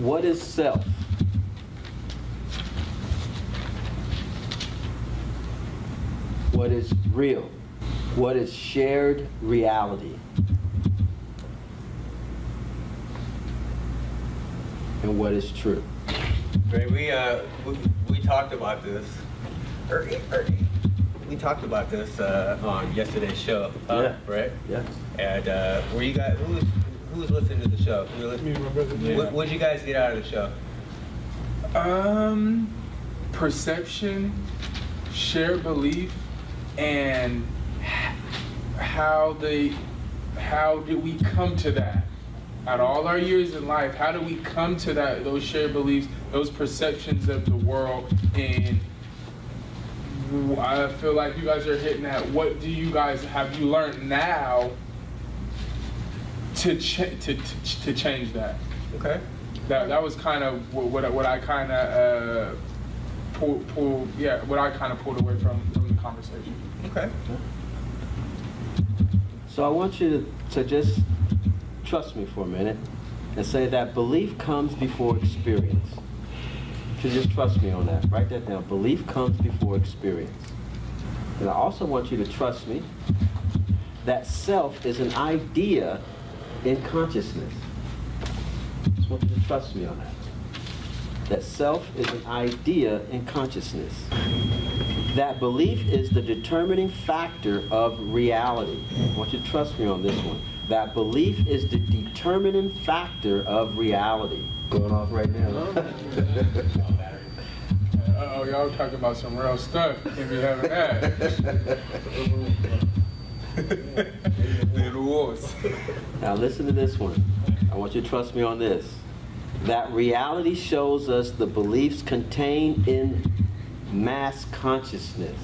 What is self? What is real? What is shared reality? And what is true? Right, we talked about this. We talked about this on yesterday's show, Yeah. right? Yeah. And were you guys who was listening to the show? You were listening? Me and my brother. Yeah. What did you guys get out of the show? Perception, shared belief, and how did we come to that? Out of all our years in life, how do we come to that? Those shared beliefs, those perceptions of the world, and I feel like you guys are hitting at what do you guys have you learned now to change that? Okay. That was kind of what I kind of what I kind of pulled away from the conversation. Okay. So I want you to just trust me for a minute and say that belief comes before experience. So just trust me on that. Write that down. Belief comes before experience. And I also want you to trust me that self is an idea in consciousness. I just want you to trust me on that. That self is an idea in consciousness. That belief is the determining factor of reality. I want you to trust me on this one. That belief is the determining factor of reality. Going off right now. Oh, y'all talking about some real stuff. Can't be having that. Little wars. Now listen to this one. I want you to trust me on this. That reality shows us the beliefs contained in mass consciousness.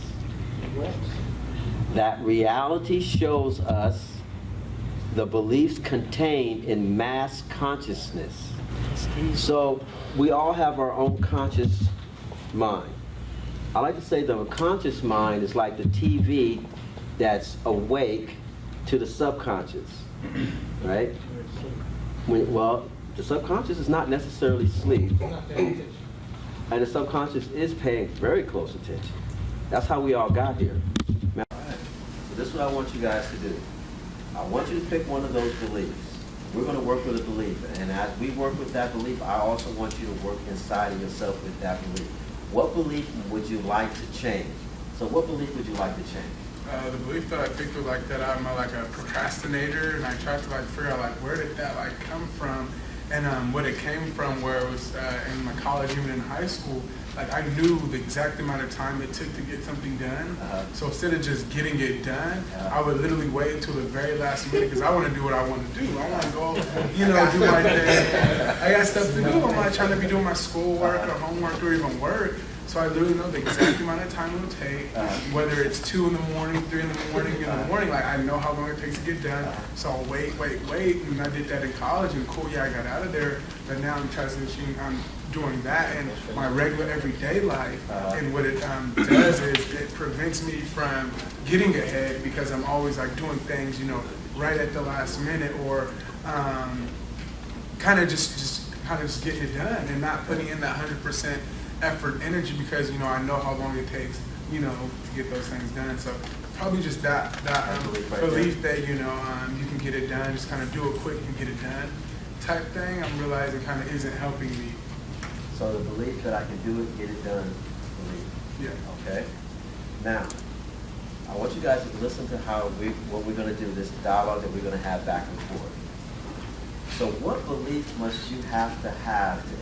That reality shows us the beliefs contained in mass consciousness. So we all have our own conscious mind. I like to say the conscious mind is like the TV that's awake to the subconscious, right? Well, the subconscious is not necessarily sleep, and the subconscious is paying very close attention. That's how we all got here. Now, so this is what I want you guys to do. I want you to pick one of those beliefs. We're going to work with a belief, and as we work with that belief, I also want you to work inside of yourself with that belief. What belief would you like to change? So what belief would you like to change? The belief that I picked was like that I'm like a procrastinator, and I tried to like figure out like where did that like come from, and what it came from, where it was in my college, even in high school. Like I knew the exact amount of time it took to get something done. So instead of just getting it done, I would literally wait until the very last minute because I want to do what I want to do. I want to go, do my thing. I got stuff to do. I'm not trying to be doing my schoolwork or homework or even work. So I literally know the exact amount of time it will take, whether it's 2 in the morning, 3 in the morning, like I know how long it takes to get done. So I'll wait, and I did that in college, and cool, yeah, I got out of there, but now I'm transitioning, I'm doing that in my regular everyday life, and what it does is it prevents me from getting ahead because I'm always like doing things, right at the last minute, or kind of just getting it done and not putting in that 100% effort, energy, because I know how long it takes, to get those things done. So probably just that belief that you can get it done, just kind of do it quick and get it done, type thing. I'm realizing kind of isn't helping me. So the belief that I can do it, get it done, belief. Yeah. Okay. Now, I want you guys to listen to what we're going to do, this dialogue that we're going to have back and forth. So what belief must you have to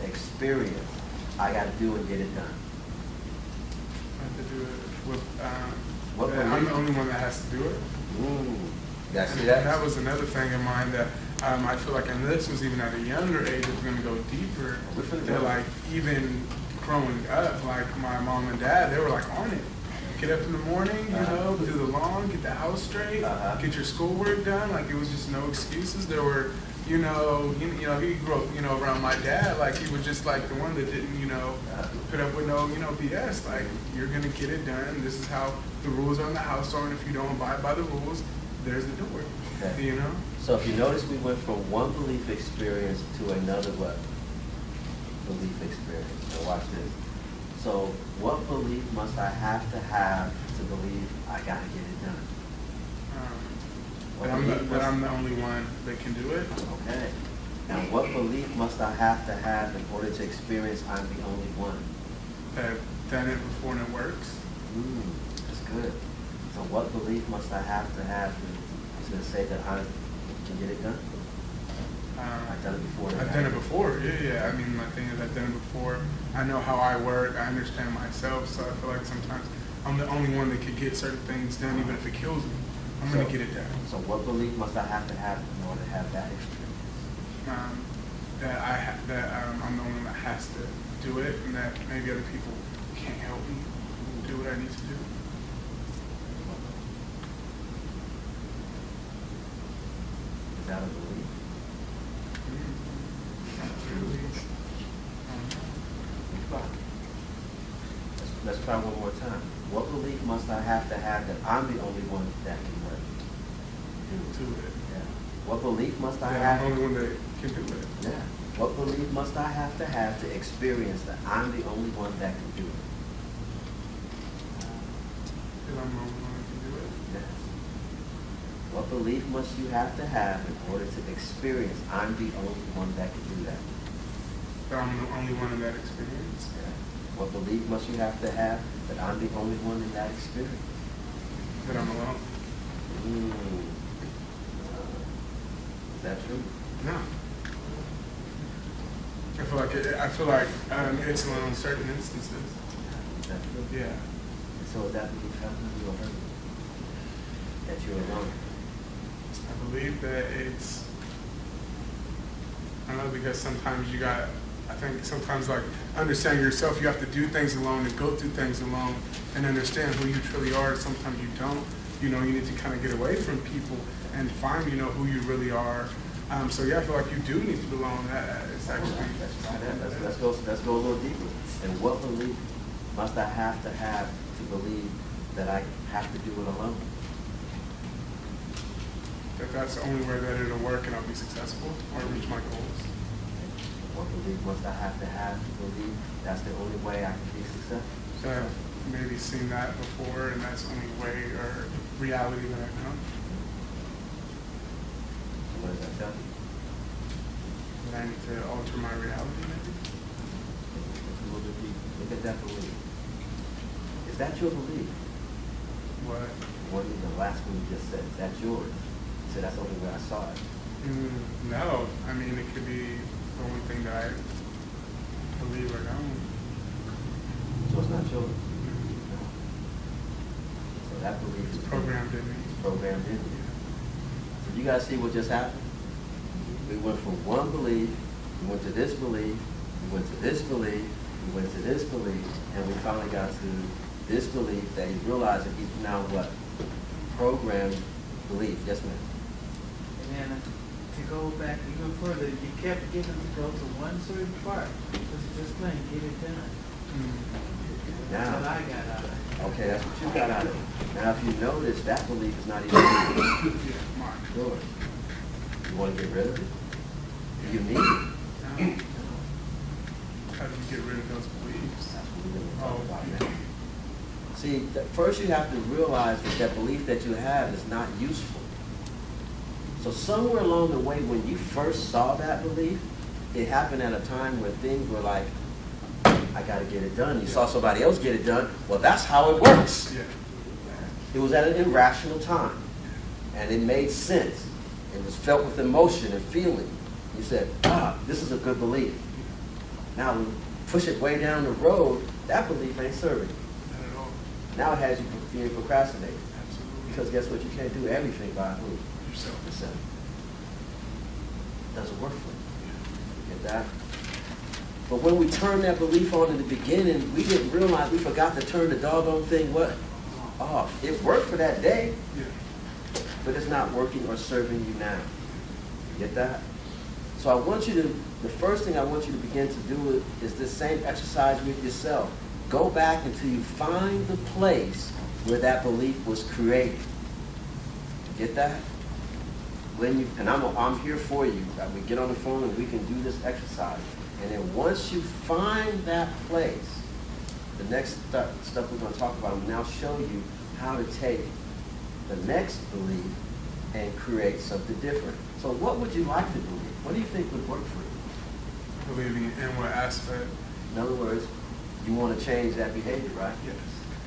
experience? I got to do and get it done. I have to do it with, What I'm the belief? only one that has to do it. Ooh. Yeah, see And that? that was another thing in mind that I feel like, and this was even at a younger age, it's going to go deeper. That like even growing up, like my mom and dad, they were like on it. Get up in the morning, do the lawn, get the house straight, get your schoolwork done. Like it was just no excuses. There were, he grew up, around my dad. Like he was just like the one that didn't, put up with no, BS. Like you're gonna get it done. This is how the rules are in the house are, and if you don't abide by the rules, there's the door. Okay. So if you notice, we went from one belief experience to another what? belief experience. So watch this. So what belief must I have to believe I gotta get it done? What belief That must- I'm the only one that can do it. Okay. Now what belief must I have in order to experience I'm the only one? That I've done it before and it works. That's good. So what belief must I have to say that I can get it done? I've done it before. I've done it before. Yeah. I mean, my thing is I've done it before. I know how I work. I understand myself. So I feel like sometimes I'm the only one that could get certain things done, even if it kills me. I'm gonna get it done. So what belief must I have in order to have that experience? That I'm the only one that has to do it, and that maybe other people can't help me do what I need to do. Is that a belief? Let's try one more time. What belief must I have that I'm the only one that can work? Do it. Yeah. What belief must I That have? I'm the only one that can do it. Yeah. What belief must I have to experience that I'm the only one that can do it? That I'm the only one that can do it. Yes. What belief must you have in order to experience I'm the only one that can do that? That I'm the only one in that experience. Yeah. What belief must you have that I'm the only one in that experience? That I'm alone. Is that true? No. I feel like it's alone in certain instances. Is that true? Yeah. And so is that belief helping you or hurting you? That you're alone? I believe that it's, I don't know, because sometimes I think sometimes like understanding yourself, you have to do things alone and go through things alone and understand who you truly are. Sometimes you don't. You need to kind of get away from people and find, who you really are. So yeah, I feel like you do need to be alone. It's actually. Let's go a little deeper. And what belief must I have to believe that I have to do it alone? That's the only way that it'll work and I'll be successful or reach my goals. What belief must I have to believe that's the only way I can be successful? So I've maybe seen that before, and that's the only way or reality that I know. What does that tell you? That I need to alter my reality, maybe. Look a little bit deeper. Look at that belief. Is that your belief? What? The last one you just said, is that yours? You said that's the only way I saw it. No, I mean it could be the only thing that I believe or know. So it's not yours. No. So that belief is Programmed in me. It's programmed in you. So you guys see what just happened? We went from one belief, we went to this belief, we went to this belief, we went to this belief, and we finally got to this belief that he realized that he's now what? Programmed belief. Yes, ma'am. And then to go back even further, you kept getting to go to one certain part. Just plain get it done. That's what I got out of it. Okay, that's what you got out of it. Now, if you notice, that belief is not even yours. Yeah, mine. Yours. You want to get rid of it? Do you need it? How do you get rid of those beliefs? That's what we're going to talk about now. See, first you have to realize that belief that you have is not useful. So somewhere along the way, when you first saw that belief, it happened at a time where things were like, I got to get it done. You saw somebody else get it done. Well, that's how it works. Yeah. It was at an irrational time, and it made sense. It was felt with emotion and feeling. You said, this is a good belief. Now, when you push it way down the road, that belief ain't serving you. Not at all. Now it has you being procrastinating. Absolutely. Because guess what? You can't do everything by who? Yourself. Yourself. It doesn't work for you. Get that? But when we turned that belief on in the beginning, we didn't realize we forgot to turn the doggone thing what? Off. It worked for that day, Yeah. but it's not working or serving you now. Get that? So I want you to, the first thing I want you to begin to do is this same exercise with yourself. Go back until you find the place where that belief was created. Get that? When you, and I'm here for you. We get on the phone and we can do this exercise. And then once you find that place, the next stuff we're going to talk about will now show you how to take the next belief and create something different. So what would you like to believe? What do you think would work for you? Believing in what aspect? In other words, you want to change that behavior, right? Yes.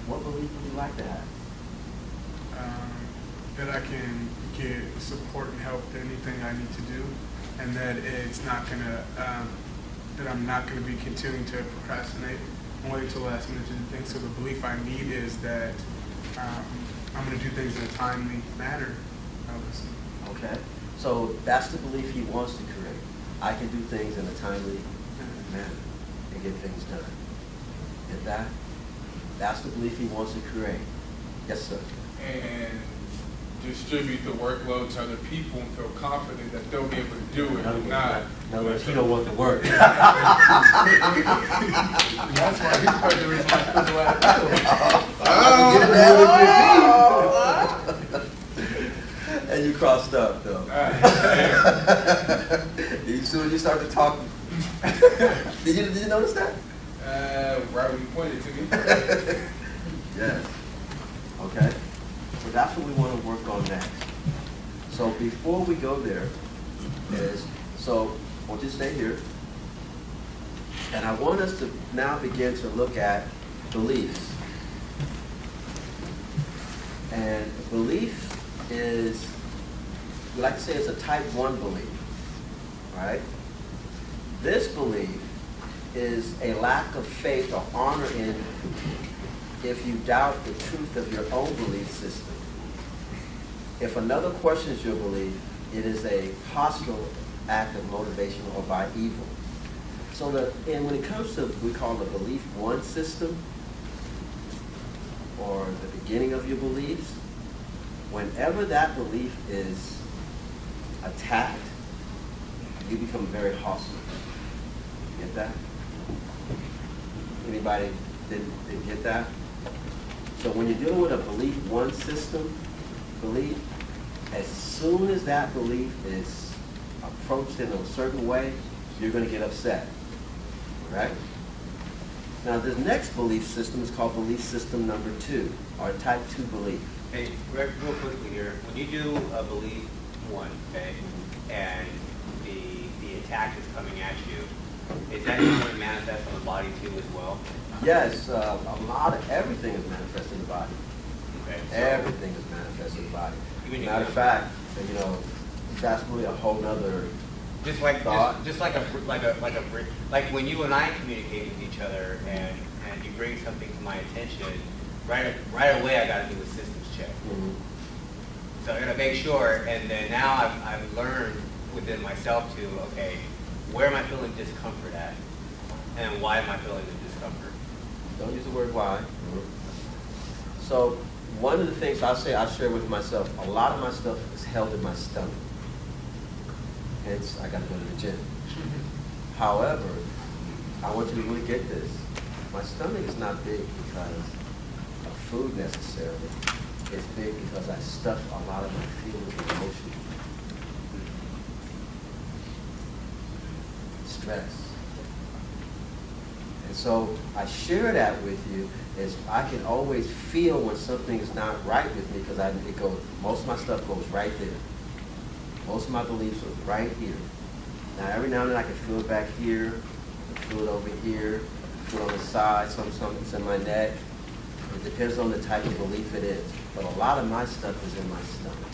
What belief would you like to have? That I can get support and help to anything I need to do, and that it's not gonna, that I'm not gonna be continuing to procrastinate and wait till the last minute to do things. So the belief I need is that I'm gonna do things in a timely manner. Obviously. Okay. So that's the belief he wants to create. I can do things in a timely manner and get things done. Get that? That's the belief he wants to create. Yes, sir. And distribute the workload to other people and feel confident that they'll be able to do it. In Not. other words, he don't want the work. That's why he's part of the reason I feel the way I do. And you crossed up, though. As soon as you start to talk, did you notice that? Right when you pointed to me. Yes. Okay. So that's what we want to work on next. So before we go there, I want you to stay here. And I want us to now begin to look at beliefs. And belief is, we like to say it's a type 1 belief, right? This belief is a lack of faith or honor in if you doubt the truth of your own belief system. If another questions your belief, it is a hostile act of motivation or by evil. So when it comes to, we call the belief 1 system, or the beginning of your beliefs, whenever that belief is attacked, you become very hostile. Get that? Anybody didn't get that? So when you're dealing with a belief 1 system belief, as soon as that belief is approached in a certain way, you're going to get upset. Right? Now, the next belief system is called belief system number 2, or type 2 belief. Hey, Greg, real quickly here. When you do a belief 1, okay, and the attack is coming at you, is that usually manifest on the body too as well? Yes, a lot of everything is manifest in the body. Okay. Everything is manifest in the body. Even Matter of fact, that's really a whole nother Just like thought. just like when you and I communicate with each other and you bring something to my attention, right away I got to do a systems check. Mhm. So I got to make sure, and then now I've learned within myself to, okay, where am I feeling discomfort at, and why am I feeling the discomfort? Don't use the word why. So one of the things I share with myself, a lot of my stuff is held in my stomach. Hence, I got to go to the gym. However, I want you to really get this. My stomach is not big because of food necessarily. It's big because I stuff a lot of my feelings and emotions. Stress. And so I share that with you is I can always feel when something is not right with me because most of my stuff goes right there. Most of my beliefs are right here. Now every now and then I can feel it back here, feel it over here, feel it on the side, something's in my neck. It depends on the type of belief it is. But a lot of my stuff is in my stomach.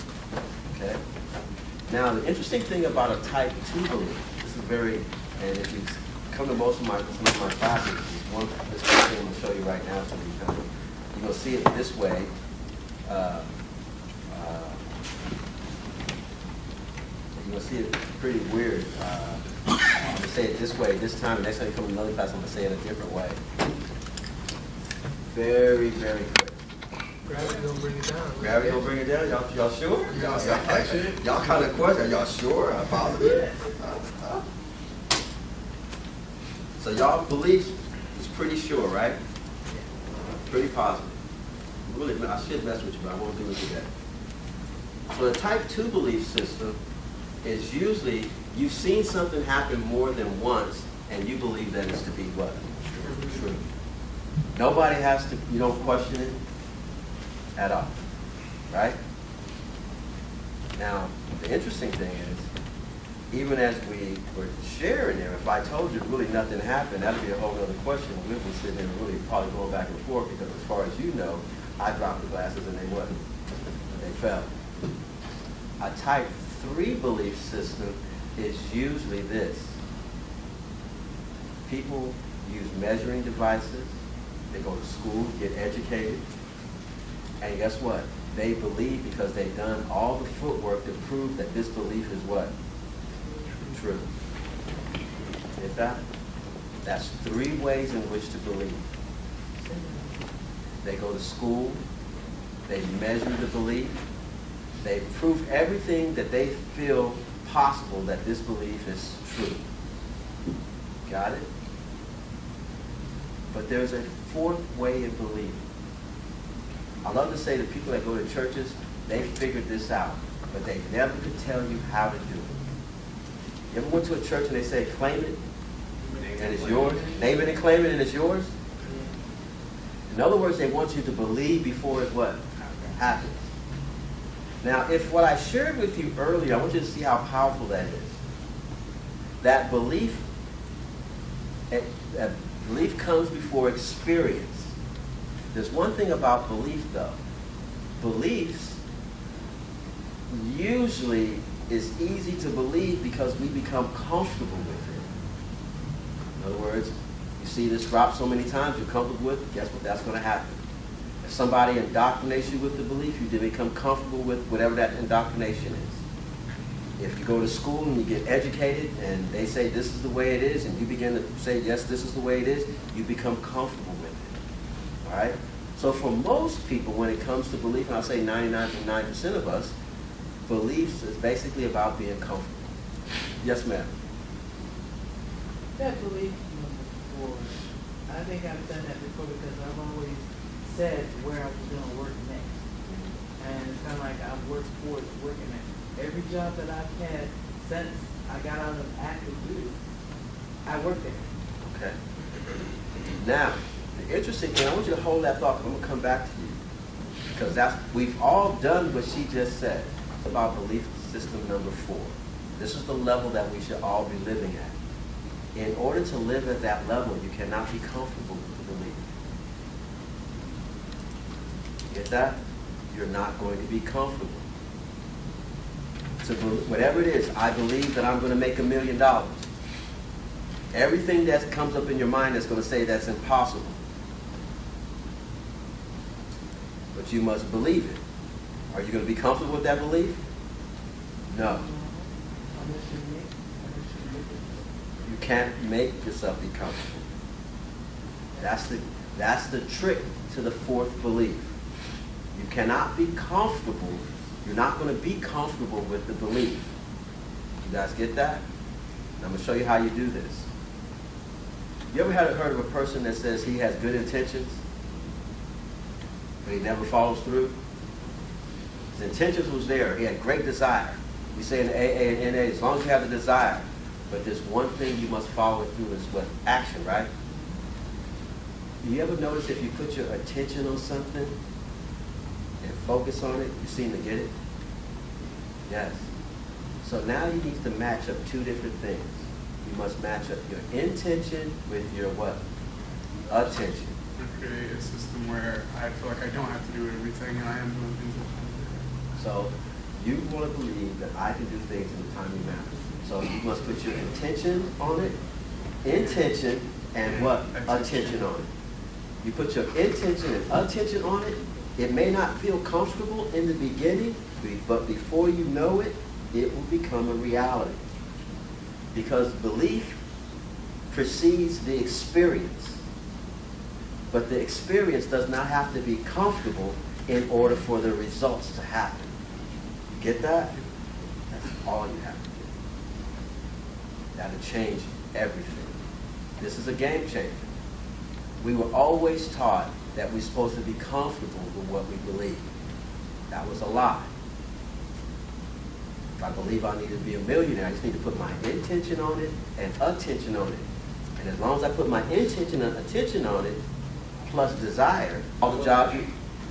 Okay? Now the interesting thing about a type 2 belief, this is and if you come to some of my classes, this thing I'm going to show you right now, so you're going to see it this way. You're going to see it pretty weird. I'm going to say it this way this time. Next time you come to another class, I'm going to say it a different way. Very, very quick. Gravity don't bring it down. Gravity don't bring it down? Y'all sure? Y'all Y'all kind of question. Y'all sure? I apologize. So y'all beliefs is pretty sure, right? Pretty positive. Really, I should mess with you, but I won't do it today. So the type 2 belief system is usually you've seen something happen more than once and you believe that it's to be what? True. Nobody has to, you don't question it at all, right? Now, the interesting thing is, even as we were sharing there, if I told you really nothing happened, that'd be a whole other question. We'd be sitting there really probably going back and forth, because as far as you know, I dropped the glasses and they what? They fell. A type 3 belief system is usually this. People use measuring devices, they go to school, get educated, and guess what? They believe because they've done all the footwork to prove that this belief is what? True. Get that? That's 3 ways in which to believe. They go to school, they measure the belief, they prove everything that they feel possible that this belief is true. Got it? But there's a 4th way of believing. I love to say that people that go to churches, they figured this out, but they never could tell you how to do it. You ever went to a church and they say, claim it, and it's yours? Name it and claim it, and it's yours? In other words, they want you to believe before it what? Happens. Now, if what I shared with you earlier, I want you to see how powerful that is. That belief comes before experience. There's one thing about belief, though. Beliefs usually is easy to believe because we become comfortable with it. In other words, you see this drop so many times, you're comfortable with it, guess what? That's going to happen. If somebody indoctrinates you with the belief, you become comfortable with whatever that indoctrination is. If you go to school and you get educated and they say this is the way it is, and you begin to say, yes, this is the way it is, you become comfortable with it. All right? So for most people, when it comes to belief, and I'll say 99.9% of us, beliefs is basically about being comfortable. Yes, ma'am. That belief number 4, I think I've done that before because I've always said where I was going to work next. And it's kind of like I've worked towards working at every job that I've had since I got out of active duty. I worked there. Okay. Now, the interesting thing, I want you to hold that thought. I'm going to come back to you. Because we've all done what she just said about belief system number 4. This is the level that we should all be living at. In order to live at that level, you cannot be comfortable with the belief. Get that? You're not going to be comfortable. So whatever it is, I believe that I'm going to make $1 million. Everything that comes up in your mind is going to say that's impossible. But you must believe it. Are you going to be comfortable with that belief? No. You can't make yourself be comfortable. That's the trick to the 4th belief. You cannot be comfortable. You're not going to be comfortable with the belief. You guys get that? I'm going to show you how you do this. You ever heard of a person that says he has good intentions, but he never follows through? His intentions was there. He had great desire. We say in AA and NA, as long as you have the desire, but there's one thing you must follow through is what? Action, right? You ever notice if you put your attention on something and focus on it, you seem to get it? Yes. So now you need to match up 2 different things. You must match up your intention with your what? Attention. Create a system where I feel like I don't have to do everything and I am doing things that I'm doing. So you want to believe that I can do things in a timely manner. So you must put your intention on it, intention, and what? Attention on it. You put your intention and attention on it. It may not feel comfortable in the beginning, but before you know it, it will become a reality. Because belief precedes the experience. But the experience does not have to be comfortable in order for the results to happen. You get that? That's all you have to do. That'll change everything. This is a game changer. We were always taught that we're supposed to be comfortable with what we believe. That was a lie. If I believe I need to be a millionaire, I just need to put my intention on it and attention on it. And as long as I put my intention and attention on it, plus desire, all the jobs you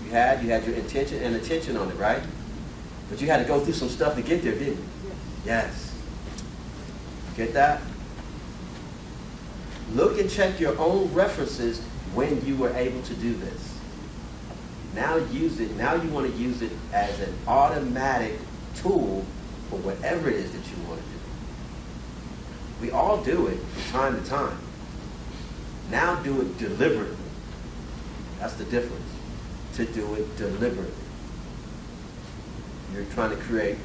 had your intention and attention on it, right? But you had to go through some stuff to get there, didn't you? Yes. Get that? Look and check your own references when you were able to do this. Now use it. Now you want to use it as an automatic tool for whatever it is that you want to do. We all do it from time to time. Now do it deliberately. That's the difference. To do it deliberately. You're trying to create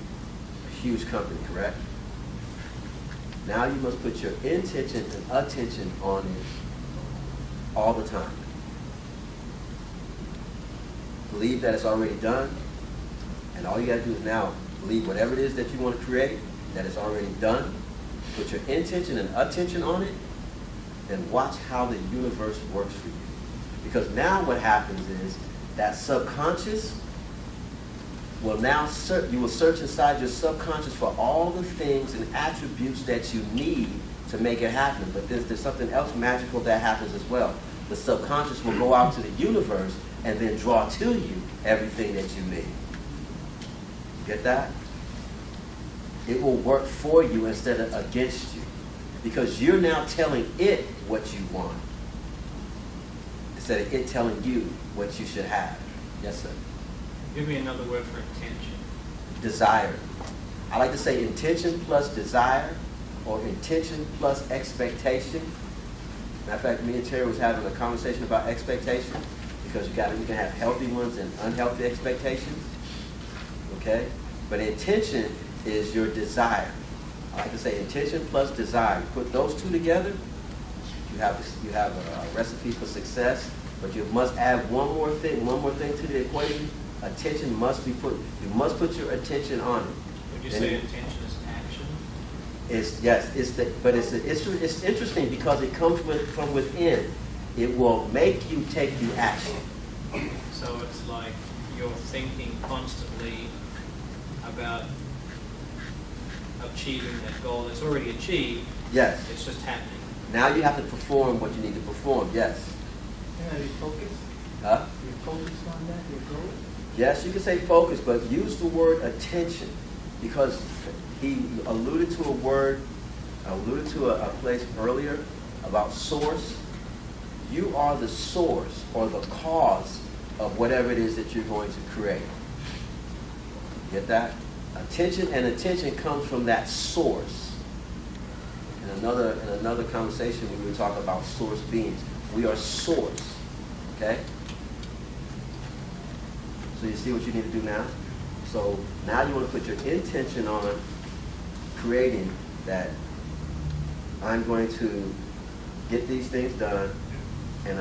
a huge company, correct? Now you must put your intention and attention on it all the time. Believe that it's already done, and all you got to do is now believe whatever it is that you want to create, that it's already done. Put your intention and attention on it, and watch how the universe works for you. Because now what happens is that subconscious will now you will search inside your subconscious for all the things and attributes that you need to make it happen. But there's something else magical that happens as well. The subconscious will go out to the universe and then draw to you everything that you need. Get that? It will work for you instead of against you. Because you're now telling it what you want, instead of it telling you what you should have. Yes, sir. Give me another word for intention. Desire. I like to say intention plus desire, or intention plus expectation. Matter of fact, me and Terry was having a conversation about expectation, because you can have healthy ones and unhealthy expectations. Okay? But intention is your desire. I like to say intention plus desire. You put those two together, you have a recipe for success. But you must add one more thing to the equation. Attention must be put. You must put your attention on it. Would you say intention is action? It's interesting because it comes from within. It will make you take the action. So it's like you're thinking constantly about achieving that goal that's already achieved. Yes. It's just happening. Now you have to perform what you need to perform. Yes. Are you focused? Huh? You're focused on that, your goal? Yes, you can say focus, but use the word attention, because he alluded to a place earlier about source. You are the source or the cause of whatever it is that you're going to create. Get that? Attention comes from that source. In another conversation, we were talking about source beings. We are source. Okay? So you see what you need to do now? So now you want to put your intention on creating that I'm going to get these things done, and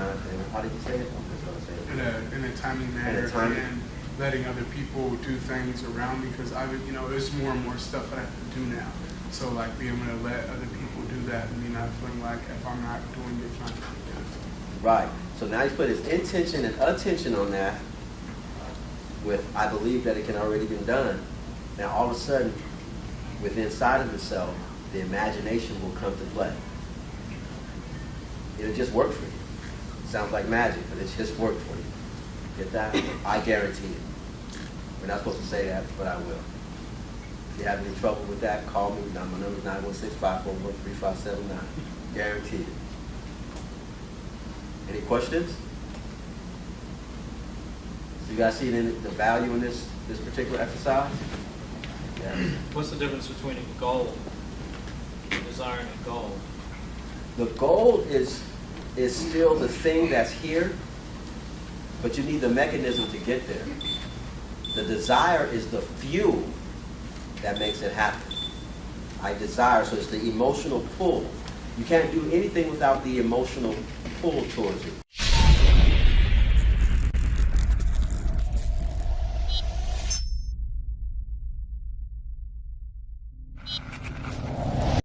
how did you say it? I'm just going to say it. In a timely manner, and letting other people do things around me, because there's more and more stuff that I have to do now. So like being able to let other people do that, and me not feeling like if I'm not doing it, it's not going to be done. Right. So now he's put his intention and attention on that with, I believe that it can already been done. Now all of a sudden, within inside of himself, the imagination will come to play. It'll just work for you. Sounds like magic, but it's just worked for you. Get that? I guarantee it. We're not supposed to say that, but I will. If you have any trouble with that, call me. My number is 916-541-3579. Guaranteed it. Any questions? So you guys see the value in this particular exercise? Yeah. What's the difference between a goal, desiring a goal? The goal is still the thing that's here, but you need the mechanism to get there. The desire is the fuel that makes it happen. I desire, so it's the emotional pull. You can't do anything without the emotional pull towards it.